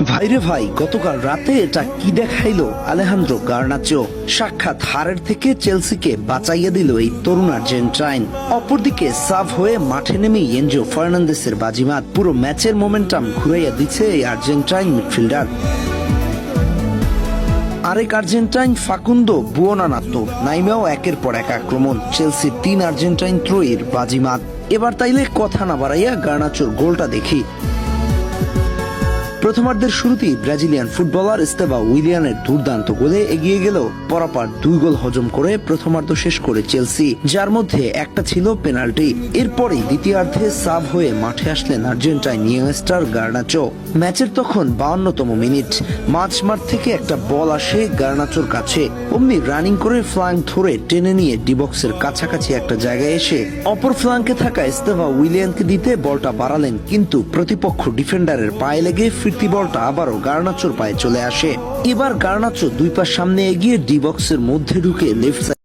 ভাইরে ভাই, গতকাল রাতে এটা কি দেখাইলো আলেহান্দ্রো গার্নাচো। সাক্ষাৎ হারের থেকে চেলসিকে বাঁচাইয়া দিল এই তরুণ আর্জেন্টাইন। অপরদিকে সাফ হয়ে মাঠে নেমে এনজো ফার্নান্দেসের বাজিমাত পুরো ম্যাচের মোমেন্টাম ঘুরাইয়া দিচ্ছে এই আর্জেন্টাইন মিডফিল্ডার। আরেক আর্জেন্টাইন ফাকুন্দো বুওনানাতো নাইমেও একের পর এক আক্রমণ। চেলসির 3 আর্জেন্টাইন ত্রয়ীর বাজিমাত। এবার তাইলে কথা না বাড়াইয়া গার্নাচোর গোলটা দেখি। প্রথমার্ধের শুরুতেই ব্রাজিলিয়ান ফুটবলার এস্তেবা উইলিয়ানের দুর্দান্ত গোলে এগিয়ে গেল পরাপার 2 গোল হজম করে প্রথমার্ধ শেষ করে চেলসি, যার মধ্যে একটা ছিল পেনাল্টি। এরপরেই দ্বিতীয়ার্ধে সাব হয়ে মাঠে আসলেন আর্জেন্টাইন ইয়ংস্টার গার্নাচো। ম্যাচের তখন 52তম মিনিট। মাঝমাঠ থেকে একটা বল আসে গার্নাচোর কাছে, অমনি রানিং করে ফ্ল্যাঙ্ক ধরে টেনে নিয়ে ডিবক্সের কাছাকাছি একটা জায়গায় এসে অপর ফ্ল্যাঙ্কে থাকা এস্তেবা উইলিয়ানকে দিতে বলটা বাড়ালেন, কিন্তু প্রতিপক্ষ ডিফেন্ডারের পায়ে লেগে ফিরতি বলটা আবারও গার্নাচোর পায়ে চলে আসে। এবার গার্নাচো 2 পা সামনে এগিয়ে ডিবক্সের মধ্যে ঢুকে লেফট